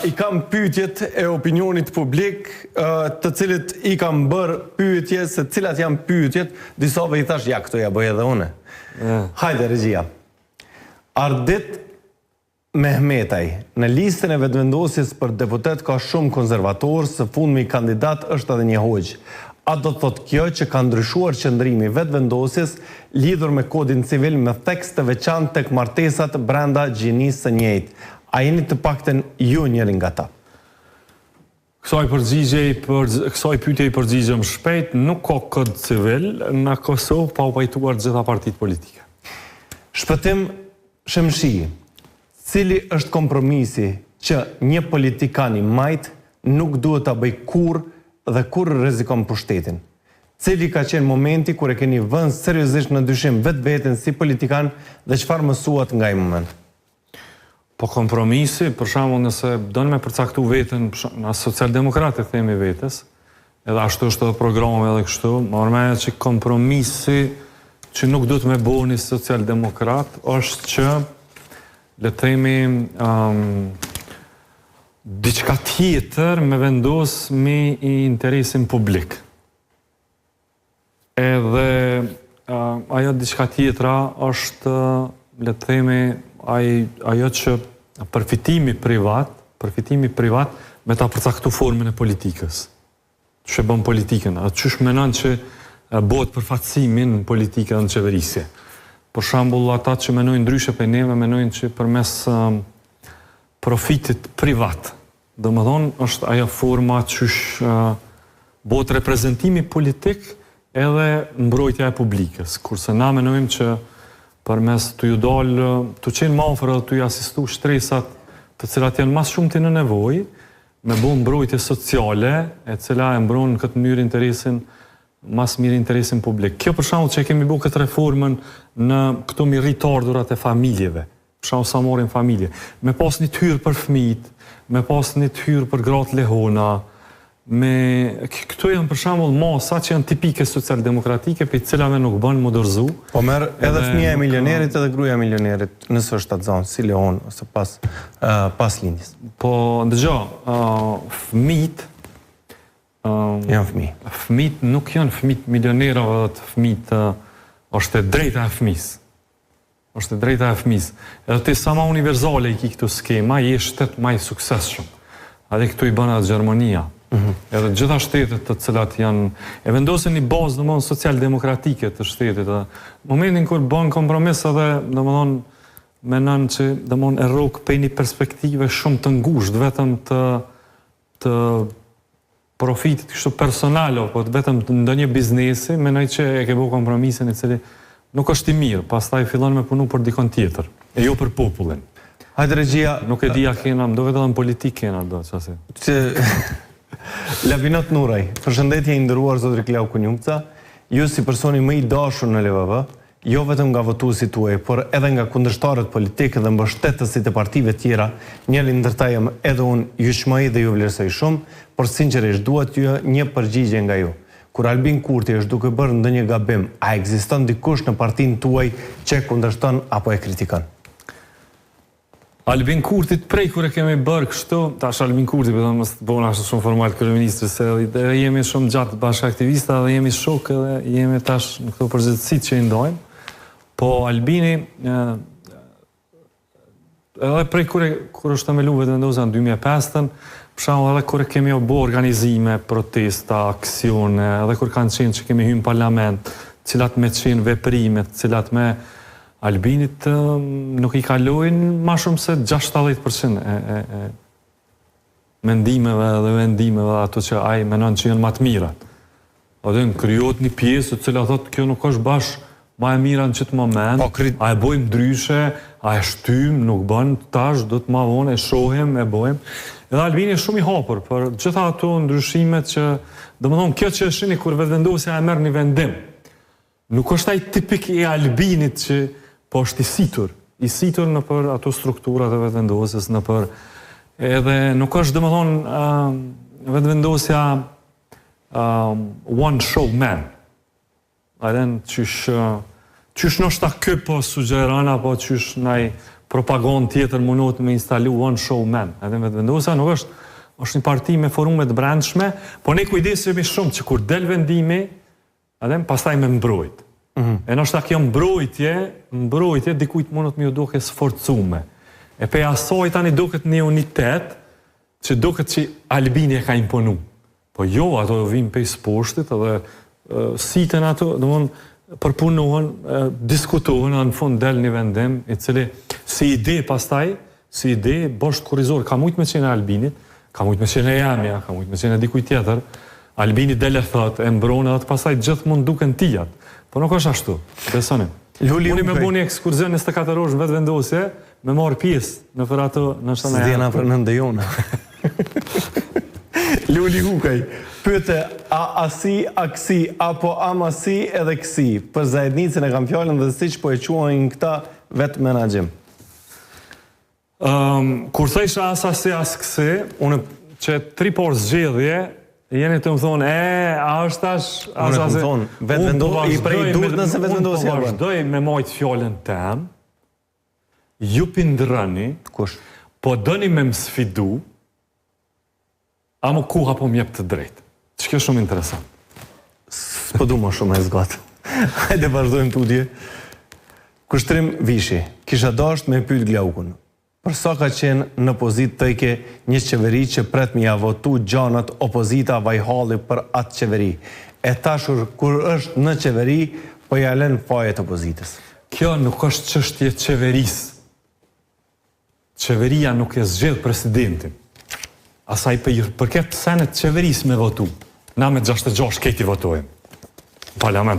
I kam pyetjet e opinionit publik, të cilët i kam bërë pyetje se cilat janë pyetjet, disave i thash ja këto ja bëj edhe une. Hajde regjia. Ardit Mehmetaj, në listën e vetëvendosjes për deputet ka shumë konservatorë, së fundmi kandidat është edhe një hoqë. A do të thot kjo që ka ndryshuar qëndrimi vetëvendosjes lidhur me kodin civil me tekst të veçantë tek martesat brenda gjinisë së njëjtë. A jeni të pakten ju njërin nga ta? Kësaj pyetje i përgjigjem shpejt, nuk ka kod civil në Kosovë pa u pajtuar gjitha partitë politike. Shpëtim Shemshi, cili është kompromisi që një politikan i majt nuk duhet ta bëj kurrë dhe kur rrezikon pushtetin? Cili ka qenë momenti kur e keni vënë seriozisht në dyshim vetveten si politikan dhe çfarë mësuat nga ai moment? Po kompromisi, për shembull nëse don me përcaktu veten, na socialdemokratë themi vetes, edhe ashtu është edhe programi edhe kështu, normalisht që kompromisi që nuk duhet me bëni socialdemokrat është që le të themi diçka tjetër me vendos me interesin publik. Edhe ajo diçka tjetra është le të themi ajo që përfitimi privat me ta përcaktu formën e politikës. Që bën politikën, atë çysh menon që bëhet përfaqësimin në politikën dhe në qeverisje. Për shembull, ata që menojnë ndryshe për neve, menojnë që përmes profitit privat, domethënë është ajo forma çysh bëhet reprezentimi politik edhe mbrojtja e publikës, kurse na menojmë që përmes të ju dalë, të qenë më afër dhe të ju asistu shtresat të cilat janë mas shumë të në nevojë, me bo mbrojtje sociale, e cila e mbron në këtë mënyrë interesin, mas mirë interesin publik. Kjo për shembull që kemi bo këtë reformën në këto mi rritardurat e familjeve, për shembull sa morin familje, me pas një hyrë për fëmijët, me pas një hyrë për gratë lehona, këto janë për shembull masa që janë tipike socialdemokratike, për cilave nuk bën më dorëzu. Po merr edhe fëmia e milionerit edhe gruaja e milionerit, nëse është atë zonë, si Leon ose pas lindjes. Po dëgjoj, fëmijët janë fëmijë. Fëmijët nuk janë fëmijët milionerëve, dhe fëmijët është e drejta e fëmisë. Është e drejta e fëmisë. Edhe ti sa më universale i ki këtu skema, je shtet më i suksesshëm. Edhe këtu i bën atë Gjermania. Edhe gjitha shtetet të cilat janë e vendosin një bazë domethënë social-demokratike të shtetit. Në momentin kur bën kompromis edhe domethënë menon që domethënë e rrok pe një perspektive shumë të ngushtë vetëm të profitit kështu personal apo vetëm të ndonjë biznesi, mendoj që e ke bërë kompromisin i cili nuk është i mirë, pastaj fillon me punu për dikon tjetër, e jo për popullin. Hajde regjia, nuk e di a kena, do vetë edhe në politikë kena do çasi. Labinot Nuraj, përshëndetje i nderuar zotri Klau Kunjumca, ju si personi më i dashur në LVV, jo vetëm nga votuesit tuaj, por edhe nga kundërshtarët politikë dhe mbështetësit e partive tjera, njëri ndërta jam edhe unë ju shmoj dhe ju vlerësoj shumë, por sinqerisht duhet ju një përgjigje nga ju. Kur Albin Kurti është duke bërë ndonjë gabim, a ekziston dikush në partinë tuaj që kundërshton apo e kritikon? Albin Kurtit prej kur e kemi bërë kështu, tash Albin Kurti, për të mos bëna ashtu shumë formal kryeministri, se jemi shumë gjatë bashkëaktivista dhe jemi shok edhe jemi tash në këto përgjithësi që i ndajmë. Po Albini, edhe prej kur është themelu vetëvendosja në 2005, për shembull edhe kur kemi bërë organizime, protesta, aksione, edhe kur kanë qenë që kemi hyrë në parlament, cilat me qenë veprimet, cilat me Albinit nuk i kalojnë ma shumë se 60% e mendimeve dhe vendimeve ato që ai menon që janë ma të mirat. Atë në kryot një pjesë të cila thotë kjo nuk është bashkë ma e mira në qëtë moment, a e bojmë ndryshe, a e shtym, nuk bën tash, do të ma vonë, e shohem, e bojmë. Edhe Albini është shumë i hapur, për gjitha ato ndryshimet që, domethënë kjo që është një kur vetëvendosja e merr një vendim. Nuk është ai tipik i Albinit që po është i situr në për ato strukturat e vetëvendosjes, në për edhe nuk është domethënë vetëvendosja one show man. Aren qysh nështë ta kë po sugjeron apo qysh naj propagandë tjetër mundot me instalu one show man. Edhe Vetëvendosa nuk është një parti me forume të brendshme, po ne kujdesemi shumë që kur del vendimi, pastaj me mbrojt. E nështë ta kjo mbrojtje dikujt mundot me ju duke sforcume. E pe asoj tani duket një unitet, që duket që Albini e ka imponu. Po jo, ato vim pej s'poshtit, edhe siten ato, dhe mund përpunohen, diskutohen, në fund del një vendim, i cili si ide pastaj, si ide bosht kurizor, ka mujt me qenë Albinit, ka mujt me qenë e jamja, ka mujt me qenë e dikuj tjetër, Albini del e thot, e mbronë, edhe pastaj gjithë mund duken tijat. Po nuk është ashtu, besonim. Unë me bu një ekskurzion 24 orë në Vetëvendosje, me marë pjesë në për ato në shtana janë. Së djena për nëndë jona. Luli Hukaj, pyete a asi, a kësi, apo amasi edhe kësi, për zajednicën e kam fjallën dhe si që po e quajnë këta vetë menagjim? Kur thejsh asasi, as kësi, unë që 3 por zgjedhje, jeni të më thonë, a është tash... Unë të më thonë, Vetëvendosi, i prej dur nëse Vetëvendosi janë. Unë po vazhdoj me majtë fjallën tem, ju pindrëni, po dëni me më sfidu, amo kuha po mjep të drejtë. Që kjo shumë interesant. S'po du më shumë e zgatë. Hajde vazhdojmë tutje. Kushtrim Vishi, kisha dasht me pyet Glaukun. Për sa ka qenë në pozitë tëjke një qeveri që pret me ja votu gjanat opozita vajhalli për atë qeveri. E tashur kur është në qeveri, po ja len fajet opozitës. Kjo nuk është çështje qeverisë. Qeveria nuk e zgjedh presidentin. Asaj për këtë senet qeverisë me votu. Na me 66 këti votojmë. Parlament.